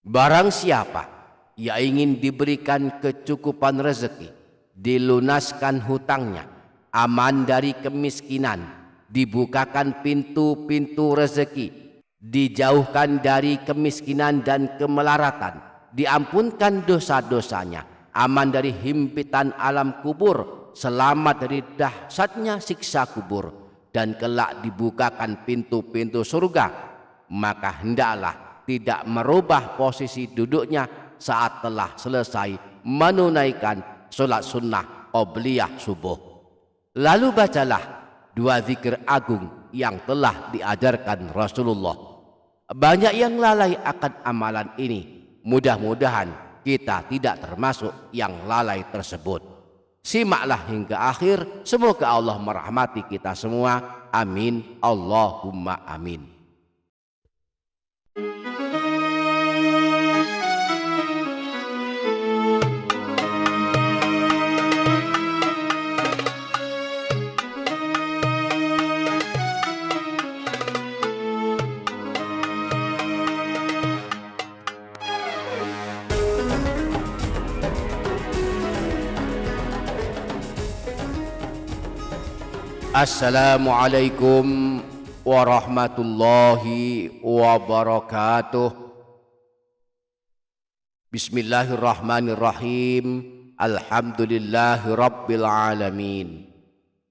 Barang siapa yang ingin diberikan kecukupan rezeki, dilunaskan hutangnya, aman dari kemiskinan, dibukakan pintu-pintu rezeki, dijauhkan dari kemiskinan dan kemelaratan, diampunkan dosa-dosanya, aman dari himpitan alam kubur, selamat dari dahsyatnya siksa kubur, dan kelak dibukakan pintu-pintu surga, maka hendaklah tidak merubah posisi duduknya saat telah selesai menunaikan sholat sunnah qobliyah subuh. Lalu bacalah dua zikir agung yang telah diajarkan Rasulullah. Banyak yang lalai akan amalan ini. Mudah-mudahan kita tidak termasuk yang lalai tersebut. Simaklah hingga akhir. Semoga Allah merahmati kita semua. Amin. Allahumma amin. Assalamualaikum warahmatullahi wabarakatuh. Bismillahirrahmanirrahim. Alhamdulillahi rabbil alamin.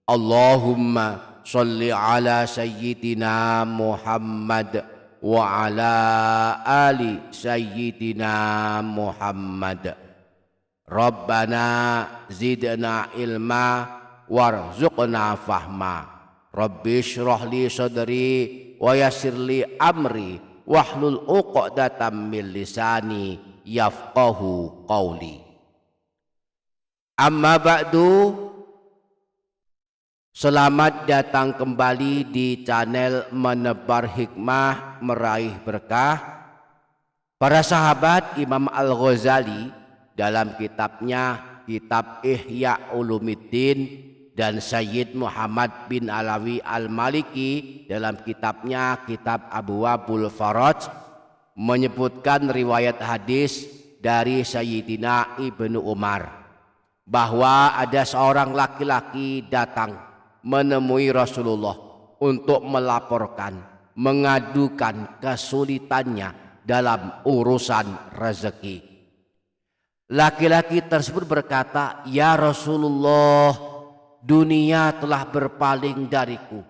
Allahumma sholli ala sayyidina Muhammad wa ala ali sayyidina Muhammad. Rabbana zidna ilma warzuqna fahma. Rabbi shrah li sadri wa yassir li amri wahlul 'uqdatam min lisani yafqahu qawli. Amma ba'du. Selamat datang kembali di channel Menebar Hikmah Meraih Berkah. Para sahabat, Imam Al-Ghazali dalam kitabnya Kitab Ihya Ulumuddin dan Sayyid Muhammad bin Alawi Al-Maliki dalam kitabnya Kitab Abwabul Faraj menyebutkan riwayat hadis dari Sayyidina Ibnu Umar bahwa ada seorang laki-laki datang menemui Rasulullah untuk melaporkan, mengadukan kesulitannya dalam urusan rezeki. Laki-laki tersebut berkata, "Ya Rasulullah, dunia telah berpaling dariku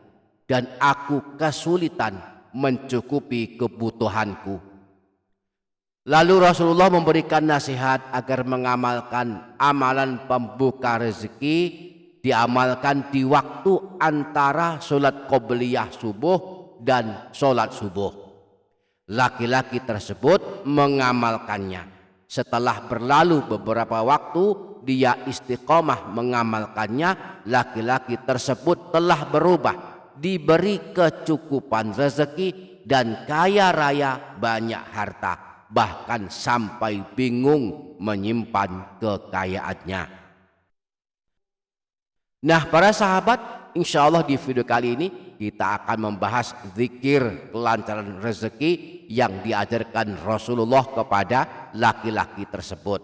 dan aku kesulitan mencukupi kebutuhanku." Lalu Rasulullah memberikan nasihat agar mengamalkan amalan pembuka rezeki, diamalkan di waktu antara sholat qobliyah subuh dan sholat subuh. Laki-laki tersebut mengamalkannya. Setelah berlalu beberapa waktu, dia istiqomah mengamalkannya. Laki-laki tersebut telah berubah, diberi kecukupan rezeki dan kaya raya, banyak harta, bahkan sampai bingung menyimpan kekayaannya. Nah, para sahabat, insya Allah di video kali ini kita akan membahas zikir kelancaran rezeki yang diajarkan Rasulullah kepada laki-laki tersebut.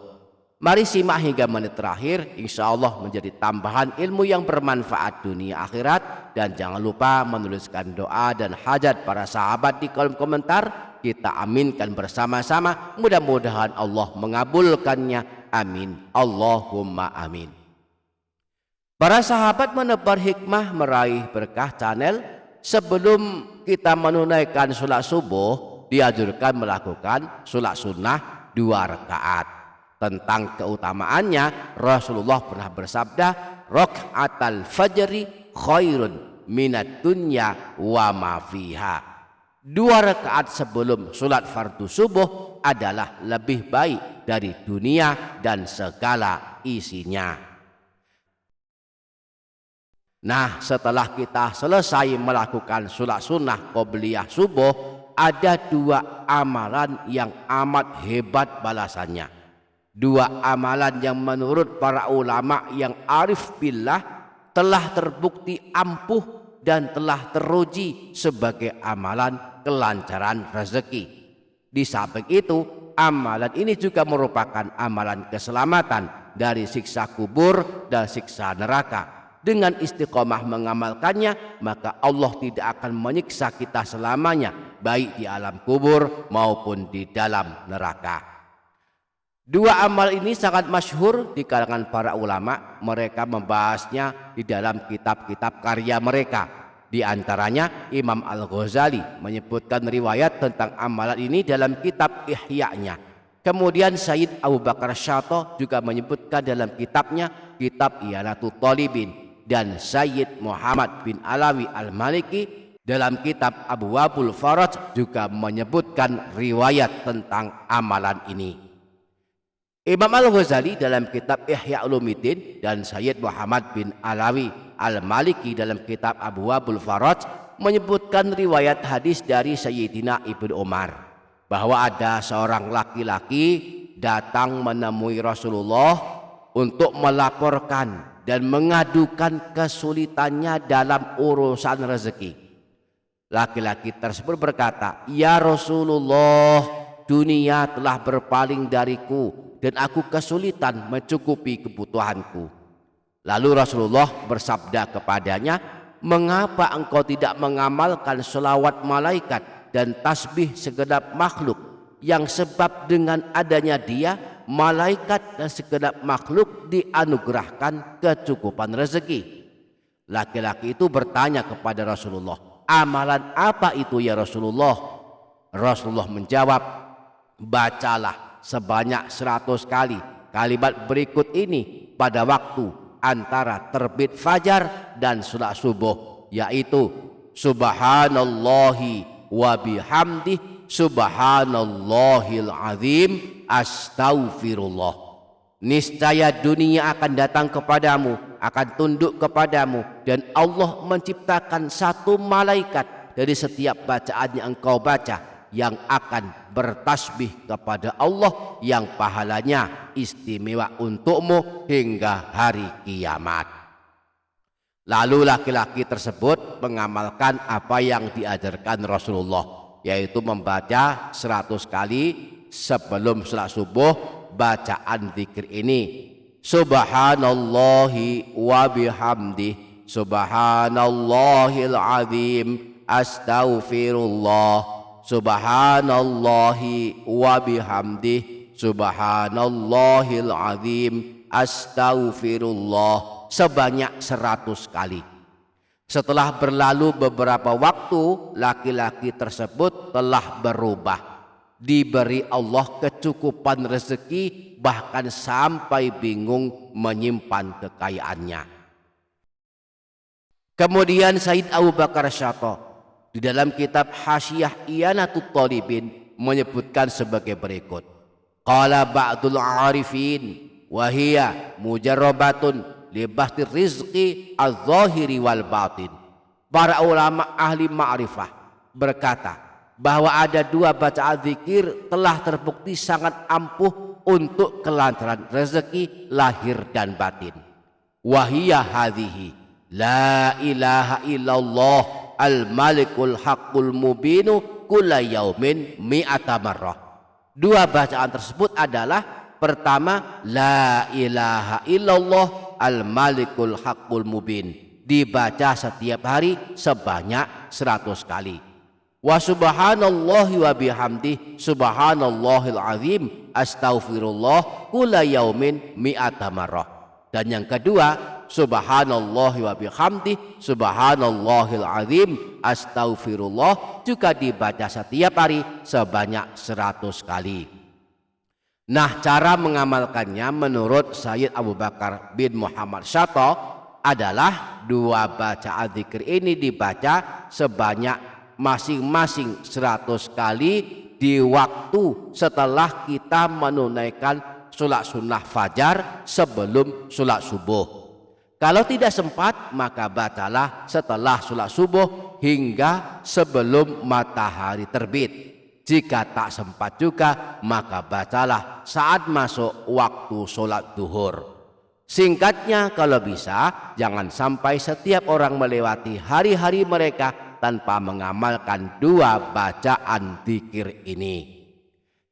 Mari simak hingga menit terakhir, insya Allah menjadi tambahan ilmu yang bermanfaat dunia akhirat. Dan jangan lupa menuliskan doa dan hajat para sahabat di kolom komentar. Kita aminkan bersama-sama, mudah-mudahan Allah mengabulkannya. Amin. Allahumma amin. Para sahabat Menebar Hikmah Meraih Berkah channel, sebelum kita menunaikan sholat subuh, dianjurkan melakukan sholat sunnah 2 rakaat. Tentang keutamaannya, Rasulullah pernah bersabda, "Raka'atal fajri khairun minad dunya wa ma fiha." 2 rakaat sebelum sholat fardu subuh adalah lebih baik dari dunia dan segala isinya. Nah, setelah kita selesai melakukan sholat sunnah qobliyah subuh, ada 2 amalan yang amat hebat balasannya. 2 amalan yang menurut para ulama yang arif billah telah terbukti ampuh dan telah teruji sebagai amalan kelancaran rezeki. Di samping itu amalan ini juga merupakan amalan keselamatan dari siksa kubur dan siksa neraka. Dengan istiqomah mengamalkannya, maka Allah tidak akan menyiksa kita selamanya, baik di alam kubur maupun di dalam neraka. Dua amal ini sangat masyhur di kalangan para ulama. Mereka membahasnya di dalam kitab-kitab karya mereka. Di antaranya Imam Al-Ghazali menyebutkan riwayat tentang amalan ini dalam kitab Ihya-nya. Kemudian Sayyid Abu Bakar Syato juga menyebutkan dalam kitabnya Kitab I'anatul Talibin. Dan Sayyid Muhammad bin Alawi Al-Maliki dalam kitab Abwabul Faraj juga menyebutkan riwayat tentang amalan ini. Imam Al-Ghazali dalam kitab Ihya Ulumuddin dan Sayyid Muhammad bin Alawi Al-Maliki dalam kitab Abwabul Faraj menyebutkan riwayat hadis dari Sayyidina Ibnu Umar bahwa ada seorang laki-laki datang menemui Rasulullah untuk melaporkan dan mengadukan kesulitannya dalam urusan rezeki. Laki-laki tersebut berkata, "Ya Rasulullah, dunia telah berpaling dariku dan aku kesulitan mencukupi kebutuhanku." Lalu Rasulullah bersabda kepadanya, "Mengapa engkau tidak mengamalkan selawat malaikat dan tasbih segenap makhluk yang sebab dengan adanya dia malaikat dan segenap makhluk dianugerahkan kecukupan rezeki?" Laki-laki itu bertanya kepada Rasulullah, "Amalan apa itu ya Rasulullah?" Rasulullah menjawab, "Bacalah sebanyak 100 kali kalimat berikut ini pada waktu antara terbit fajar dan salat subuh, yaitu Subhanallahi wa bihamdih, Subhanallahil azim, astaghfirullah. Niscaya dunia akan datang kepadamu, akan tunduk kepadamu, dan Allah menciptakan satu malaikat dari setiap bacaan yang engkau baca yang akan bertasbih kepada Allah yang pahalanya istimewa untukmu hingga hari kiamat." Lalu laki-laki tersebut mengamalkan apa yang diajarkan Rasulullah, yaitu membaca 100 kali sebelum salat subuh bacaan zikir ini, Subhanallahi wa bihamdih, Subhanallahil azim, astaghfirullah, Subhanallahi wa bihamdih, Subhanallahil azim, astaghfirullah, sebanyak 100 kali. Setelah berlalu beberapa waktu, laki-laki tersebut telah berubah. Diberi Allah kecukupan rezeki, bahkan sampai bingung menyimpan kekayaannya. Kemudian Sayyid Abu Bakar Syato di dalam kitab Hasyiyah I'anatul Talibin menyebutkan sebagai berikut, qala ba'dul arifin wa hiya mujarrabatun li bahti rizqi az-zahiri wal batin. Para ulama ahli ma'rifah berkata bahwa ada dua bacaan zikir telah terbukti sangat ampuh untuk kelancaran rezeki lahir dan batin. Wahiyya hadhihi, la ilaha illallah al-malikul haqqul mubinu kulla yaumin mi'ata marrah. Dua bacaan tersebut adalah, pertama, la ilaha illallah al-malikul haqqul mubin, dibaca setiap hari sebanyak 100 kali. Wa subhanallahi wa bihamdih, subhanallahil azim, astaghfirullah kulla yaumin mi'ata marrah. Dan yang kedua, subhanallahi wa bihamdih, subhanallahil azim, astaghfirullah, juga dibaca setiap hari sebanyak 100 kali. Nah, cara mengamalkannya menurut Sayyid Abu Bakar bin Muhammad Syato adalah dua bacaan zikir ini dibaca sebanyak masing-masing 100 kali di waktu setelah kita menunaikan sholat sunnah fajar sebelum sholat subuh. Kalau tidak sempat, maka bacalah setelah sholat subuh hingga sebelum matahari terbit. Jika tak sempat juga, maka bacalah saat masuk waktu sholat duhur. Singkatnya, kalau bisa jangan sampai setiap orang melewati hari-hari mereka tanpa mengamalkan dua bacaan zikir ini.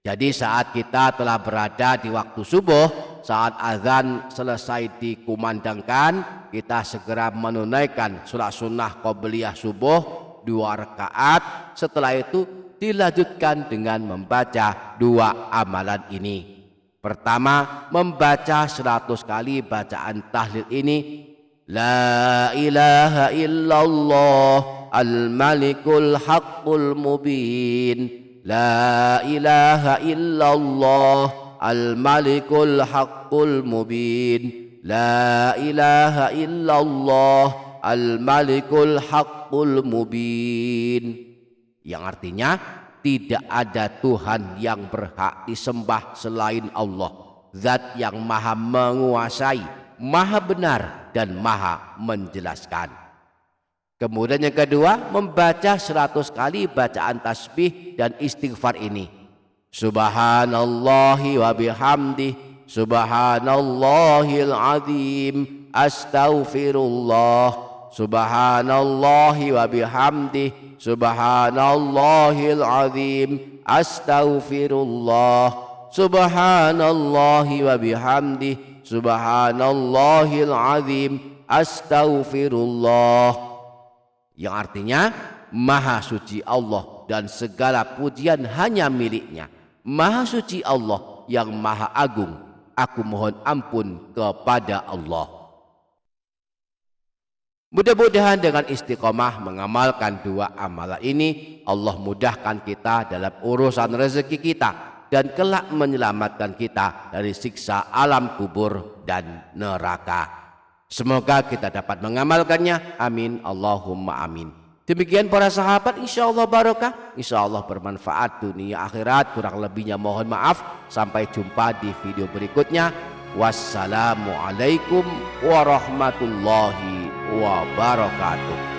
Jadi saat kita telah berada di waktu subuh, saat azan selesai dikumandangkan, kita segera menunaikan sholat sunnah qobliyah subuh 2 rakaat. Setelah itu dilanjutkan dengan membaca 2 amalan ini. Pertama, membaca 100 kali bacaan tahlil ini. La ilaha illallah al-malikul haqqul mubin. La ilaha illallah al-malikul haqqul mubin. La ilaha illallah al-malikul haqqul mubin. Yang artinya tidak ada Tuhan yang berhak disembah selain Allah, Zat yang maha menguasai, maha benar dan maha menjelaskan. Kemudian yang kedua, membaca 100 kali bacaan tasbih dan istighfar ini. Subhanallahi wa bihamdih, subhanallahil azim, astaghfirullah. Subhanallahi wa bihamdih, subhanallahil azim, astaghfirullah. Subhanallahi wa bihamdih, subhanallahil azim, astaghfirullah. Yang artinya, maha suci Allah dan segala pujian hanya miliknya. Maha suci Allah yang maha agung. Aku mohon ampun kepada Allah. Mudah-mudahan dengan istiqomah mengamalkan 2 amalan ini, Allah mudahkan kita dalam urusan rezeki kita dan kelak menyelamatkan kita dari siksa alam kubur dan neraka. Semoga kita dapat mengamalkannya. Amin. Allahumma amin. Demikian para sahabat, insya Allah barokah, insya Allah bermanfaat dunia akhirat. Kurang lebihnya mohon maaf. Sampai jumpa di video berikutnya. Wassalamualaikum warahmatullahi wabarakatuh.